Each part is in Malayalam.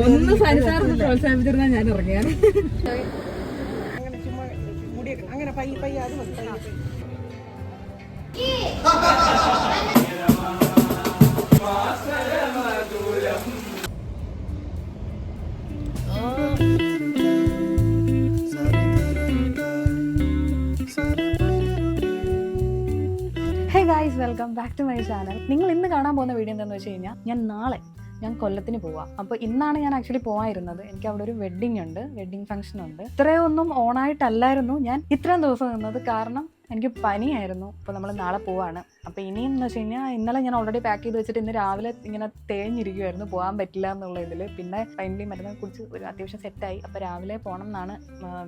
ഒന്ന് സനിസാറിന് പ്രോത്സാഹിപ്പിച്ചിരുന്നാൽ ഞാൻ ഇറങ്ങിയാണ്. അങ്ങനെ പയ്യ പയ്യ അത് മതി. Hey guys, welcome back to my channel. നിങ്ങൾ ഇന്ന് കാണാൻ പോകുന്ന വീഡിയോ എന്താണെന്ന് വെച്ച് കഴിഞ്ഞാൽ ഞാൻ കൊല്ലത്തിന് പോവാം. അപ്പോൾ ഇന്നാണ് ഞാൻ ആക്ച്വലി പോകാതിരുന്നത്. എനിക്ക് അവിടെ ഒരു വെഡ്ഡിങ് ഫംഗ്ഷൻ ഉണ്ട്. ഇത്രയൊന്നും ഓണായിട്ടല്ലായിരുന്നു ഞാൻ ഇത്രയും ദിവസം നിന്നത്, കാരണം എനിക്ക് പനിയായിരുന്നു. അപ്പോൾ നമ്മൾ നാളെ പോവാണ്. അപ്പോൾ ഇനിയെന്ന് വെച്ച് കഴിഞ്ഞാൽ ഇന്നലെ ഞാൻ ഓൾറെഡി പാക്ക് ചെയ്ത് വെച്ചിട്ട് ഇന്ന് രാവിലെ ഇങ്ങനെ തേഞ്ഞിരിക്കുമായിരുന്നു, പോകാൻ പറ്റില്ല എന്നുള്ള ഇതിൽ. പിന്നെ ഫൈനലി മരുന്ന് കുറിച്ച് ഒരു അത്യാവശ്യം സെറ്റായി. അപ്പോൾ രാവിലെ പോകണം എന്നാണ്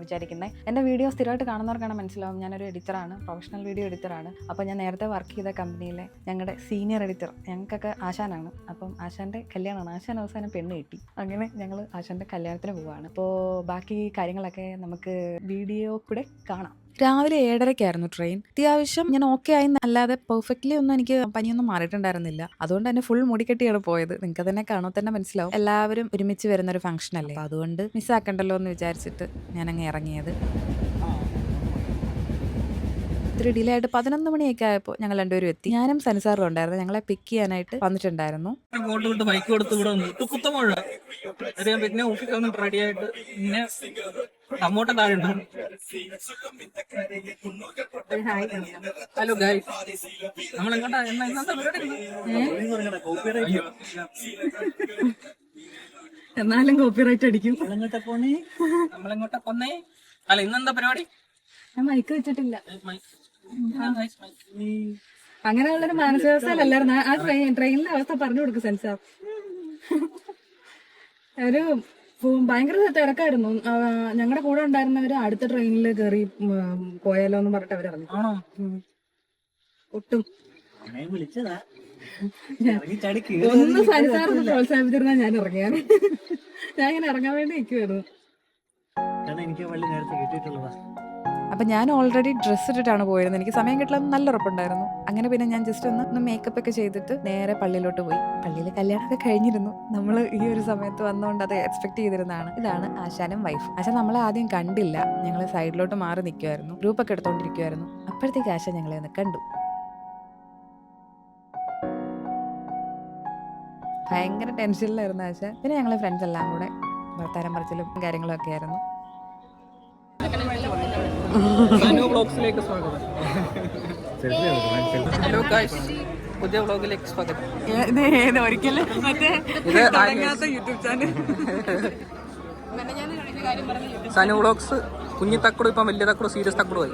വിചാരിക്കുന്നത്. എൻ്റെ വീഡിയോ സ്ഥിരമായിട്ട് കാണുന്നവർക്കാണ് മനസ്സിലാവും, ഞാനൊരു എഡിറ്ററാണ്, പ്രൊഫഷണൽ വീഡിയോ എഡിറ്ററാണ്. അപ്പോൾ ഞാൻ നേരത്തെ വർക്ക് ചെയ്ത കമ്പനിയിലെ ഞങ്ങളുടെ സീനിയർ എഡിറ്റർ, ഞങ്ങൾക്കൊക്കെ ആശാനാണ്. അപ്പം ആശാൻ്റെ കല്യാണമാണ്. ആശാൻ അവസാനം പെണ്ണ് കിട്ടി. അങ്ങനെ ഞങ്ങൾ ആശാൻ്റെ കല്യാണത്തിന് പോവുകയാണ്. അപ്പോൾ ബാക്കി കാര്യങ്ങളൊക്കെ നമുക്ക് വീഡിയോ കൂടെ കാണാം. രാവിലെ 7:30 ട്രെയിൻ. അത്യാവശ്യം ഞാൻ ഓക്കെ ആയി, അല്ലാതെ പെർഫെക്റ്റ്ലി ഒന്നും എനിക്ക് പനിയൊന്നും മാറിയിട്ടുണ്ടായിരുന്നില്ല. അതുകൊണ്ട് തന്നെ ഫുൾ മുടിക്കെട്ടിയാണ് പോയത്. നിങ്ങൾക്ക് തന്നെ കാണുമ്പോൾ തന്നെ മനസ്സിലാവും. എല്ലാവരും ഒരുമിച്ച് വരുന്നൊരു ഫംഗ്ഷൻ അല്ലേ, അപ്പോൾ അതുകൊണ്ട് മിസ്സാക്കണ്ടല്ലോ എന്ന് വിചാരിച്ചിട്ട് ഞാനങ്ങ് ഇറങ്ങിയത്. ഇത്തിരി ഡിലേ ആയിട്ട് 11 മണിയൊക്കെ ആയപ്പോൾ ഞങ്ങൾ രണ്ടുപേരും എത്തി. ഞാനും സനിസാറും ഉണ്ടായിരുന്നു. ഞങ്ങളെ പിക്ക് ചെയ്യാനായിട്ട് വന്നിട്ടുണ്ടായിരുന്നു. ഹലോ ഗൈസ്, എന്നാലും കോപ്പിറൈറ്റ് അടിക്കും. നമ്മളെങ്ങോട്ടാ പോന്നേ? അല്ല, ഇന്നെന്താ പരിപാടി? ഞാൻ മൈക്ക് വെച്ചിട്ടില്ല. അങ്ങനെയുള്ളൊരു മാനസികാവസ്ഥയിലല്ലായിരുന്നു ആ ട്രെയിനിലെ അവസ്ഥ. പറഞ്ഞു കൊടുക്കും സെൻസാർ. ഒരു ഭയങ്കര തിരക്കായിരുന്നു. ഞങ്ങളുടെ കൂടെ ഉണ്ടായിരുന്നവര് അടുത്ത ട്രെയിനിൽ കയറി പോയാലോ എന്ന് പറഞ്ഞിട്ട് അവരിറങ്ങി. ഒട്ടും ഒന്ന് സനിസാറിന് പ്രോത്സാഹിപ്പിച്ചിരുന്നാൽ ഞാൻ ഇറങ്ങിയാണ്. ഞാൻ ഇങ്ങനെ ഇറങ്ങാൻ വേണ്ടി നിൽക്കുമായിരുന്നു. അപ്പം ഞാൻ ഓൾറെഡി ഡ്രസ്സ് ഇട്ടിട്ടാണ് പോയിരുന്നത്. എനിക്ക് സമയം കിട്ടില്ലെന്ന് നല്ല ഉറപ്പുണ്ടായിരുന്നു. അങ്ങനെ പിന്നെ ഞാൻ ജസ്റ്റ് ഒന്ന് മേക്കപ്പ് ഒക്കെ ചെയ്തിട്ട് നേരെ പള്ളിയിലോട്ട് പോയി. പള്ളിയിൽ കല്യാണമൊക്കെ കഴിഞ്ഞിരുന്നു. നമ്മൾ ഈ ഒരു സമയത്ത് വന്നുകൊണ്ട് അത് എക്സ്പെക്ട് ചെയ്തിരുന്നതാണ്. ഇതാണ് ആശാനും വൈഫും. ആശാൻ നമ്മളെ ആദ്യം കണ്ടില്ല. ഞങ്ങൾ സൈഡിലോട്ട് മാറി നിൽക്കുമായിരുന്നു, ഗ്രൂപ്പൊക്കെ എടുത്തോണ്ടിരിക്കുമായിരുന്നു. അപ്പോഴത്തേക്ക് ആശ ഞങ്ങളെ ഒന്ന് കണ്ടു. ഭയങ്കര ടെൻഷനിലായിരുന്നു ആശ. പിന്നെ ഞങ്ങൾ ഫ്രണ്ട്സ് എല്ലാം കൂടെ വർത്താനം പറച്ചിലും കാര്യങ്ങളും ഒക്കെ ആയിരുന്നു. ഹലോ ഗൈസ്, പുതിയ വ്ളോഗിലേക്ക് സ്വാഗതം. YouTube channel Sanu vlogs. കുഞ്ഞി തക്കുടു ഇപ്പം വലിയ തക്കുടു, സീരിയസ് തക്കുടു ആയി.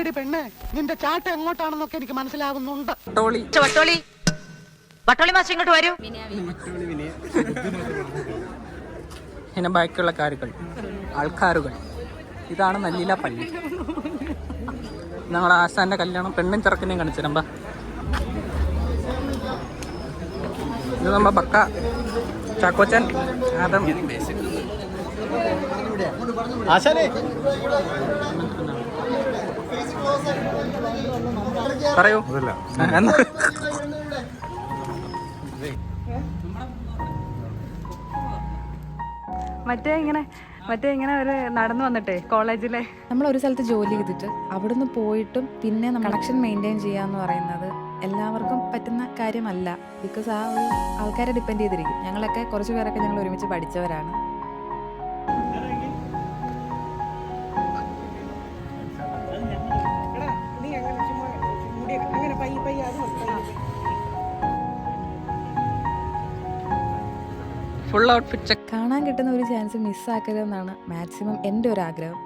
എടി പെണ്ണെ, നിന്റെ ചാട്ട എങ്ങോട്ടാണെന്നൊക്കെ എനിക്ക് മനസ്സിലാവുന്നുണ്ട്. വട്ടോളി മാസ്റ്റർ ഇങ്ങോട്ട് വരൂ. പിന്നെ ബാക്കിയുള്ള ആൾക്കാരുകൾ. ഇതാണ് നല്ലില പള്ളി. ഞങ്ങളുടെ ആശാന്റെ കല്യാണം പെണ്ണും ചെറുക്കനെയും കാണിച്ചിരമ്പ. ഇത് നമ്മ ബക്ക ചാക്കോച്ചൻ ആദം. പറയൂ. മറ്റേ ഇങ്ങനെ ഒരു നടന്നു വന്നിട്ടേ കോളേജിലെ നമ്മളൊരു സ്ഥലത്ത് ജോലി ചെയ്തിട്ട് അവിടുന്ന് പോയിട്ടും പിന്നെ കണക്ഷൻ മെയിൻറ്റെയിൻ ചെയ്യാന്ന് പറയുന്നത് എല്ലാവർക്കും പറ്റുന്ന കാര്യമല്ല. ബിക്കോസ് ആ ഒരു ആൾക്കാരെ ഡിപ്പെൻഡ് ചെയ്തിരിക്കും. ഞങ്ങളൊക്കെ കുറച്ച് പേരൊക്കെ ഞങ്ങൾ ഒരുമിച്ച് പഠിച്ചവരാണ്. അങ്ങനെ പയ്യ പയ്യ അത് മതി. Full outfit check. കാണാൻ കിട്ടുന്ന ഒരു ചാൻസ് മിസ്സാക്കരുതെന്നാണ് മാക്സിമം എൻ്റെ ഒരു ആഗ്രഹം.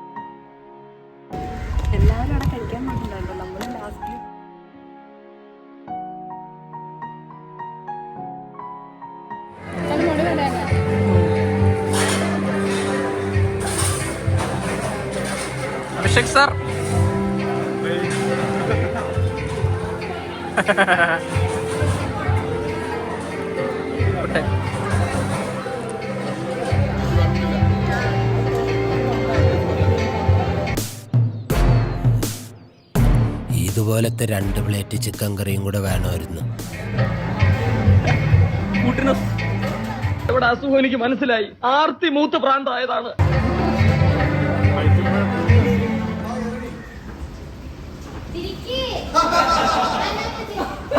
എല്ലാവരും അവിടെ കഴിക്കാൻ പറ്റുന്നുണ്ടോ? നമ്മൾ ലാസ്റ്റ് അഭിഷേക് സാർ. ഇതുപോലത്തെ 2 പ്ലേറ്റ് ചിക്കൻ കറിയും കൂടെ വേണമായിരുന്നു. കൂട്ടിന് ഇവിടെ അസുഖം എനിക്ക് മനസ്സിലായി. ആർത്തി മൂത്ത് പ്രാന്തായതാണ്.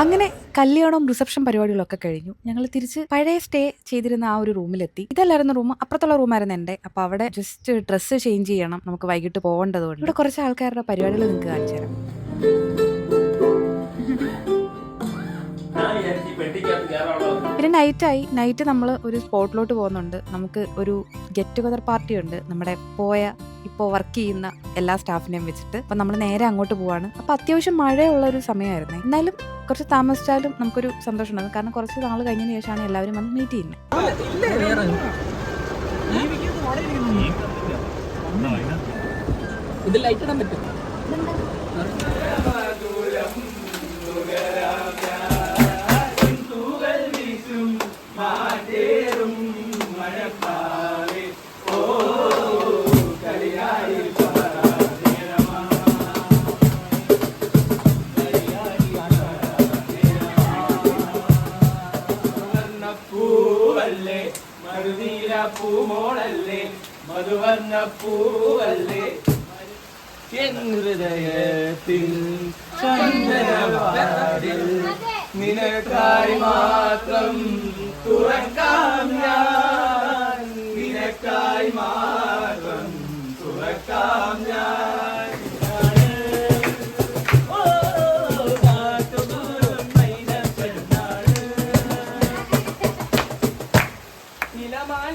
അങ്ങനെ കല്യാണവും റിസപ്ഷൻ പരിപാടികളൊക്കെ കഴിഞ്ഞു. ഞങ്ങൾ തിരിച്ച് പഴയ സ്റ്റേ ചെയ്തിരുന്ന ആ ഒരു റൂമിലെത്തി. ഇതല്ലായിരുന്നു റൂം, അപ്പുറത്തുള്ള റൂമായിരുന്നു എൻ്റെ. അപ്പോൾ അവിടെ ജസ്റ്റ് ഡ്രസ്സ് ചേഞ്ച് ചെയ്യണം, നമുക്ക് വൈകിട്ട് പോകേണ്ടതുകൊണ്ട്. ഇവിടെ കുറച്ച് ആൾക്കാരുടെ പരിപാടികൾ നിങ്ങൾക്ക് കാണിച്ചു തരാം. പിന്നെ നൈറ്റ് നമ്മൾ ഒരു സ്പോട്ടിലോട്ട് പോകുന്നുണ്ട്. നമുക്ക് ഒരു ഗെറ്റ് ടുഗദർ പാർട്ടി ഉണ്ട് നമ്മുടെ ഇപ്പോൾ വർക്ക് ചെയ്യുന്ന എല്ലാ സ്റ്റാഫിനെയും വെച്ചിട്ട്. അപ്പം നമ്മൾ നേരെ അങ്ങോട്ട് പോവാണ്. അപ്പോൾ അത്യാവശ്യം മഴയുള്ളൊരു സമയമായിരുന്നു. എന്നാലും കുറച്ച് താമസിച്ചാലും നമുക്കൊരു സന്തോഷം ഉണ്ടാകും. കാരണം കുറച്ച് നാൾ കഴിഞ്ഞതിന് ശേഷമാണ് എല്ലാവരും വന്ന് മീറ്റ് ചെയ്യുന്നത്. ഇത് ലൈറ്റ് ഇടാൻ പറ്റും. പൂമോളല്ലേ മധുവർണ്ണ പൂവല്ലേ ഹൃദയത്തിൽ ചന്ദനവാതിൽ നിനക്കായി മാത്രം തുറക്കാം ഞാൻ, നിനക്കായി മാത്രം തുറക്കാം ഞാൻ.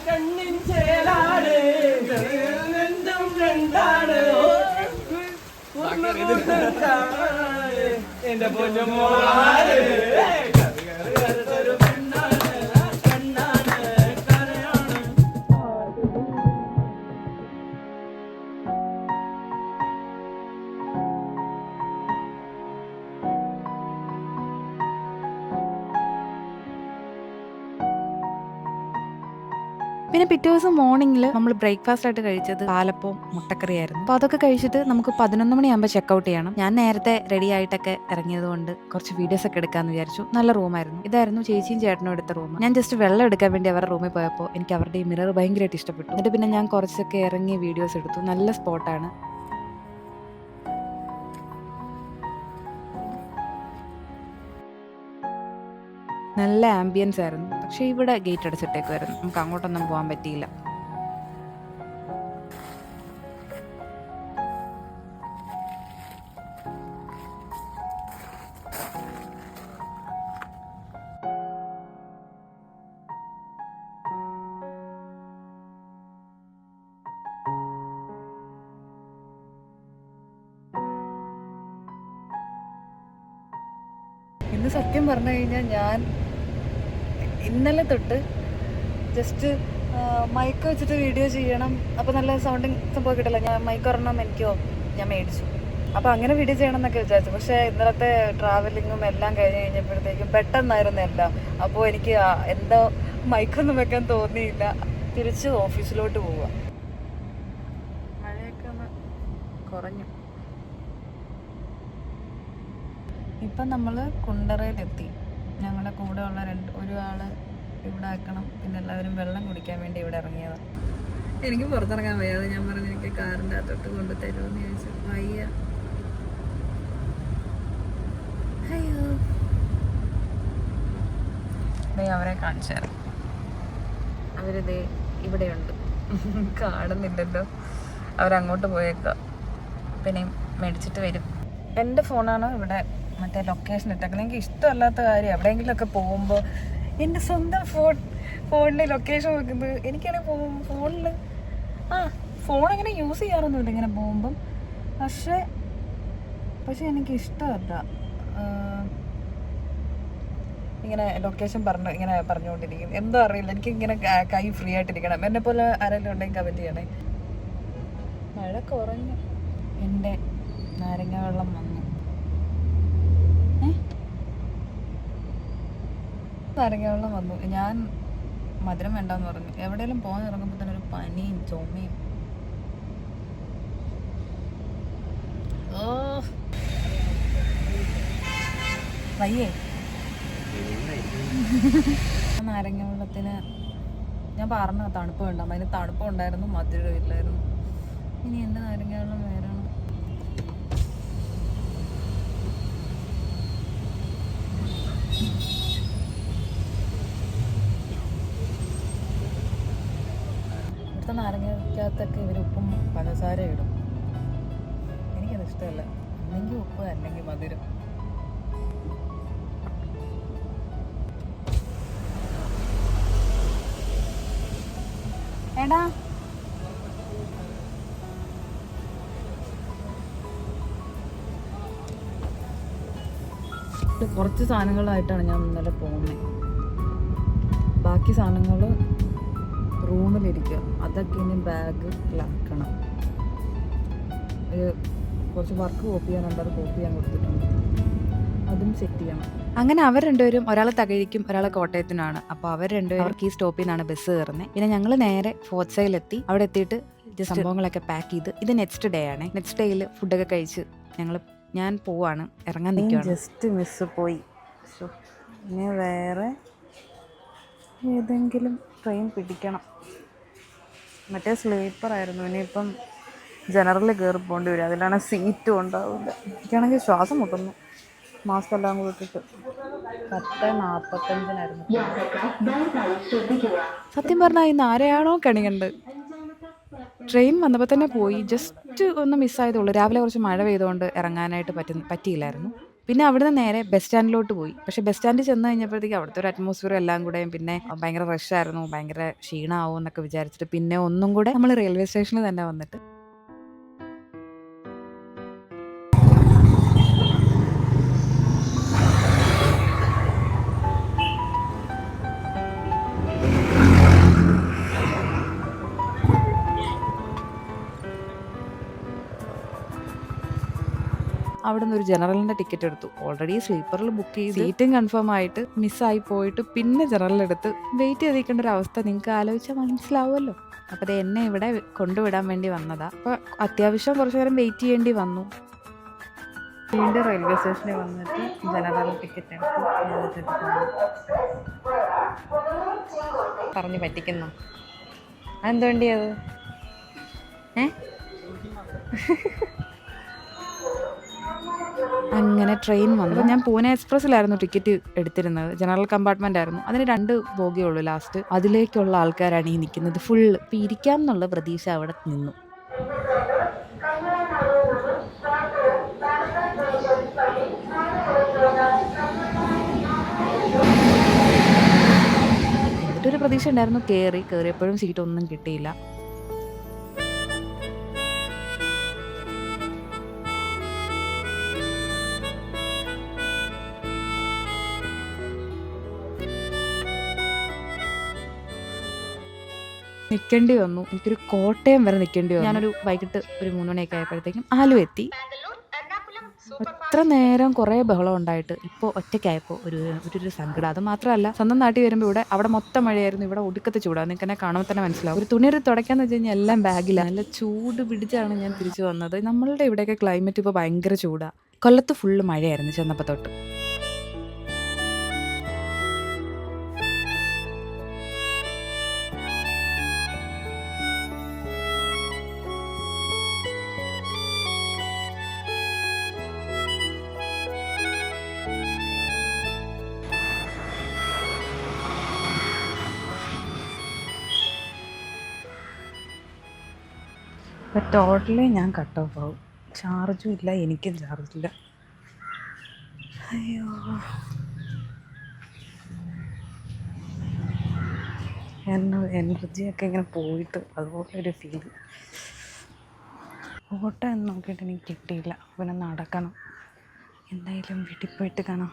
കണ്ണിൻ ചേലാണ് രണ്ടാണ് എന്റെ പൊന്നുമോളാണ് പിന്നെ പിറ്റേ ദിവസം മോർണിംഗിൽ നമ്മൾ ബ്രേക്ക്ഫാസ്റ്റ് ആയിട്ട് കഴിച്ചത് പാലപ്പവും മുട്ടക്കറിയായിരുന്നു. അപ്പോൾ അതൊക്കെ കഴിച്ചിട്ട് നമുക്ക് 11 മണിയാകുമ്പോൾ ചെക്കൗട്ട് ചെയ്യണം. ഞാൻ നേരത്തെ റെഡി ആയിട്ടൊക്കെ ഇറങ്ങിയത് കൊണ്ട് കുറച്ച് വീഡിയോസ് ഒക്കെ എടുക്കാമെന്ന് വിചാരിച്ചു. നല്ല റൂമായിരുന്നു. ഇതായിരുന്നു ചേച്ചിയും ചേട്ടനും എടുത്ത റൂം. ഞാൻ ജസ്റ്റ് വെള്ളം എടുക്കാൻ വേണ്ടി അവരുടെ റൂമിൽ പോയപ്പോൾ എനിക്ക് അവരുടെ ഈ മിറർ ഭയങ്കരമായിട്ട് ഇഷ്ടപ്പെട്ടു. എന്നിട്ട് പിന്നെ ഞാൻ കുറച്ചൊക്കെ ഇറങ്ങി വീഡിയോസ് എടുത്തു. നല്ല സ്പോട്ടാണ്. നല്ല ആംബിയൻസ് ആയിരുന്നു. പക്ഷേ ഇവിടെ ഗേറ്റ് അടച്ചിട്ടേക്കുമായിരുന്നു. നമുക്ക് അങ്ങോട്ടൊന്നും പോകാൻ പറ്റിയില്ല. ഇന്ന് സത്യം പറഞ്ഞു കഴിഞ്ഞാൽ ഞാൻ ഇന്നലെ തൊട്ട് ജസ്റ്റ് മൈക്ക് വെച്ചിട്ട് വീഡിയോ ചെയ്യണം, അപ്പോൾ നല്ല സൗണ്ടിങ് സംഭവം കിട്ടില്ല. ഞാൻ മൈക്ക് ഒരെണ്ണം ഞാൻ മേടിച്ചു. അപ്പോൾ അങ്ങനെ വീഡിയോ ചെയ്യണം എന്നൊക്കെ വിചാരിച്ചു. പക്ഷേ ഇന്നലത്തെ ട്രാവലിങ്ങും എല്ലാം കഴിഞ്ഞ് കഴിഞ്ഞപ്പോഴത്തേക്കും പെട്ടെന്നായിരുന്നു എല്ലാം. അപ്പോൾ എനിക്ക് എന്തോ മൈക്കൊന്നും വെക്കാൻ തോന്നിയില്ല. തിരിച്ച് ഓഫീസിലോട്ട് പോവുക. മഴയൊക്കെ ഒന്ന് കുറഞ്ഞു. ഇപ്പം നമ്മൾ കുണ്ടറയിലെത്തി. ഞങ്ങളുടെ കൂടെ ഉള്ള ഒരാൾ ഇവിടെ ആക്കണം, പിന്നെ എല്ലാവരും വെള്ളം കുടിക്കാൻ വേണ്ടി ഇവിടെ ഇറങ്ങിയതാണ്. എനിക്ക് പുറത്തിറങ്ങാൻ വയ്യാതെ ഞാൻ പറഞ്ഞു എനിക്ക് കാറിൻ്റെ അകത്തോട്ട് കൊണ്ടു തരുമെന്ന് ചോദിച്ചു. വയ്യ. അയ്യോ, അവരെ കാണിച്ചു തരാം. അവരിതേ ഇവിടെയുണ്ട്. കാണുന്നില്ലല്ലോ. അവരങ്ങോട്ട് പോയേക്കാം. പിന്നെയും മേടിച്ചിട്ട് വരും. എൻ്റെ ഫോണാണ് ഇവിടെ മറ്റേ ലൊക്കേഷൻ ഇട്ടേക്കുന്നത്. എനിക്ക് ഇഷ്ടമല്ലാത്ത കാര്യം എവിടെയെങ്കിലുമൊക്കെ പോകുമ്പോൾ എൻ്റെ സ്വന്തം ഫോണിൽ ലൊക്കേഷൻ വെക്കുന്നത്. എനിക്കാണെങ്കിൽ ഫോണിൽ ഫോൺ അങ്ങനെ യൂസ് ചെയ്യാറൊന്നുമില്ല ഇങ്ങനെ പോകുമ്പം. പക്ഷേ എനിക്ക് ഇഷ്ടമല്ല ഇങ്ങനെ ലൊക്കേഷൻ ഇങ്ങനെ പറഞ്ഞുകൊണ്ടിരിക്കും. എന്തോ അറിയില്ല, എനിക്ക് ഇങ്ങനെ കൈ ഫ്രീ ആയിട്ടിരിക്കണം. എന്നെ പോലെ ആരെങ്കിലും ഉണ്ടെങ്കിൽ കമൻറ്റ് ചെയ്യണേ. മഴ കുറഞ്ഞു. എൻ്റെ നാരങ്ങ വെള്ളം വന്നു. നാരങ്ങ വെള്ളം വന്നു. ഞാൻ മധുരം വേണ്ടെന്ന് പറഞ്ഞു. എവിടെയെങ്കിലും പോകാൻ ഇറങ്ങുമ്പോൾ തന്നെ ഒരു പനിയും ചുമയും. വയ്യേ നാരങ്ങ വെള്ളത്തിന് ഞാൻ പറഞ്ഞ തണുപ്പ് വേണ്ടാം, അതിന് തണുപ്പുണ്ടായിരുന്നു, മധുരം ഇല്ലായിരുന്നു. ഇനി എൻ്റെ നാരങ്ങ വെള്ളം വേറാണ്. ഇവിടുത്തെ നാരങ്ങക്കകത്തൊക്കെ ഇവർ ഉപ്പും പഞ്ചസാര ഇടും. എനിക്കത് ഇഷ്ടമല്ല. അല്ലെങ്കിൽ ഉപ്പ് അല്ലെങ്കിൽ മധുരം. എടാ കുറച്ച് സാധനങ്ങളായിട്ടാണ് ഞാൻ ഇന്നലെ പോകുന്നത്. ബാക്കി സാധനങ്ങൾ റൂമിലിരിക്കുക. അതൊക്കെ ഇനി ബാഗിലാക്കണം. കുറച്ച് വർക്ക് കോപ്പി ചെയ്യാനുണ്ട്, അത് കോപ്പി ചെയ്യാൻ കൊടുത്തിട്ടുണ്ട്. അതും സെറ്റ് ചെയ്യണം. അങ്ങനെ അവർ രണ്ടുപേരും, ഒരാൾ തകഴിക്കും ഒരാൾ കോട്ടയത്തിനാണ്. അപ്പോൾ അവർ രണ്ടുപേരും അവർക്ക് ഈ സ്റ്റോപ്പിൽ നിന്നാണ് ബസ് കയറുന്നത്. പിന്നെ ഞങ്ങൾ നേരെ ഫോർട്ട് സൈഡിലെത്തി. അവിടെ എത്തിയിട്ട് ജസ്റ്റ് സംഭവങ്ങളൊക്കെ പാക്ക് ചെയ്ത്, ഇത് നെക്സ്റ്റ് ഡേ ആണ്. നെക്സ്റ്റ് ഡേയിൽ ഫുഡൊക്കെ കഴിച്ച് ഞാൻ പോവാണ്, ഇറങ്ങാൻ നിൽക്കുകയാണ്. ജസ്റ്റ് മിസ് പോയി. ഇനി വേറെ ഏതെങ്കിലും ട്രെയിൻ പിടിക്കണം. മറ്റേ സ്ലീപ്പർ ആയിരുന്നു, ഇനിയിപ്പം ജനറലിൽ കയറി പോകേണ്ടി വരും. അതിലാണ് സീറ്റും ഉണ്ടാവില്ല. എനിക്കാണെങ്കിൽ ശ്വാസം മുട്ടുന്നു. മാസ്ക് എല്ലാം കൂടി ഇട്ടിട്ട് 10:45 സത്യം പറഞ്ഞാൽ ഇന്ന് ആരെയാണോ കണികണ്ട്. ട്രെയിൻ വന്നപ്പോൾ തന്നെ പോയി. ജസ്റ്റ് ഒന്ന് മിസ്സായതുള്ളൂ. രാവിലെ കുറച്ച് മഴ പെയ്തുകൊണ്ട് ഇറങ്ങാനായിട്ട് പറ്റിയില്ലായിരുന്നു. പിന്നെ അവിടുന്ന് നേരെ ബസ് സ്റ്റാൻഡിലോട്ട് പോയി. പക്ഷേ ബസ് സ്റ്റാൻഡിൽ ചെന്ന് കഴിഞ്ഞപ്പോഴത്തേക്ക് അവിടുത്തെ ഒരു അറ്റ്മോസ്ഫിയർ എല്ലാം കൂടെ പിന്നെ ഭയങ്കര റഷായിരുന്നു. ഭയങ്കര ക്ഷീണമാവും എന്നൊക്കെ വിചാരിച്ചിട്ട് പിന്നെ ഒന്നും കൂടെ നമ്മൾ റെയിൽവേ സ്റ്റേഷനിൽ തന്നെ വന്നിട്ട് അവിടെ നിന്ന് ഒരു ജനറലിൻ്റെ ടിക്കറ്റ് എടുത്തു. ഓൾറെഡി സ്ലീപ്പറിൽ ബുക്ക് ചെയ്ത് സീറ്റും കൺഫേം ആയിട്ട് മിസ്സായി പോയിട്ട് പിന്നെ ജനറലെടുത്ത് വെയിറ്റ് ചെയ്തിരിക്കേണ്ട ഒരു അവസ്ഥ നിങ്ങൾക്ക് ആലോചിച്ചാൽ മനസ്സിലാവുമല്ലോ. അപ്പോൾ അത് എന്നെ ഇവിടെ കൊണ്ടുവിടാൻ വേണ്ടി വന്നതാ. അപ്പോൾ അത്യാവശ്യം കുറച്ച് നേരം വെയിറ്റ് ചെയ്യേണ്ടി വന്നു. വീണ്ടും റെയിൽവേ സ്റ്റേഷനിൽ വന്നിട്ട് ജനറൽ ടിക്കറ്റ് എടുത്തു. പറഞ്ഞു പറ്റിക്കുന്നു. അതെന്ത് വേണ്ടിയത്? അങ്ങനെ ട്രെയിൻ വന്നു. ഞാൻ പൂനെ എക്സ്പ്രസ്സിലായിരുന്നു ടിക്കറ്റ് എടുത്തിരുന്നത്. ജനറൽ കമ്പാർട്ട്മെന്റ് ആയിരുന്നു. അതിന് 2 ബോഗിയേ ഉള്ളൂ ലാസ്റ്റ്. അതിലേക്കുള്ള ആൾക്കാരാണ് ഈ നിൽക്കുന്നത് ഫുള്ള്. ഇപ്പം ഇരിക്കാം എന്നുള്ള പ്രതീക്ഷ അവിടെ നിന്നു. എന്നിട്ടൊരു പ്രതീക്ഷ ഉണ്ടായിരുന്നു. കയറിയപ്പോഴും സീറ്റൊന്നും കിട്ടിയില്ല. നിൽക്കേണ്ടി വന്നു. എനിക്കൊരു കോട്ടയം വരെ നിൽക്കേണ്ടി വന്നു. ഞാനൊരു വൈകിട്ട് ഒരു 3 മണിയൊക്കെ ആയപ്പോഴത്തേക്കും ആലുവ എത്തി. ഇത്ര നേരം കുറേ ബഹളം ഉണ്ടായിട്ട് ഇപ്പോൾ ഒറ്റയ്ക്കായപ്പോൾ ഒരു സങ്കടം. അത് മാത്രമല്ല, സ്വന്തം നാട്ടിൽ വരുമ്പോൾ അവിടെ മൊത്തം മഴയായിരുന്നു. ഇവിടെ ഒടുക്കത്തെ ചൂടാണ്. നിങ്ങൾക്ക് എന്നെ കാണുമ്പോൾ തന്നെ മനസ്സിലാവും. ഒരു തുണിയൊരു തുടയ്ക്കാന്ന് വെച്ച് കഴിഞ്ഞാൽ എല്ലാം ബാഗിലാണ്. നല്ല ചൂട് പിടിച്ചാണ് ഞാൻ തിരിച്ചു വന്നത്. നമ്മളുടെ ഇവിടെയൊക്കെ ക്ലൈമറ്റ് ഇപ്പോൾ ഭയങ്കര ചൂടാണ്. കൊല്ലത്ത് ഫുള്ള് മഴയായിരുന്നു ചെന്നപ്പോൾ തൊട്ട്. അപ്പോൾ ടോട്ടലി ഞാൻ കട്ട് ഓഫ് ആവും. ചാർജും ഇല്ല, എനിക്കും ചാർജില്ല. അയ്യോ, എനർജിയൊക്കെ ഇങ്ങനെ പോയിട്ട് അതുപോലൊരു ഫീൽ. ഓട്ടോ എന്ന് നോക്കിയിട്ട് എനിക്ക് കിട്ടിയില്ല. പിന്നെ നടക്കണം. എന്തായാലും വീട്ടിൽ പോയിട്ട് കാണാം.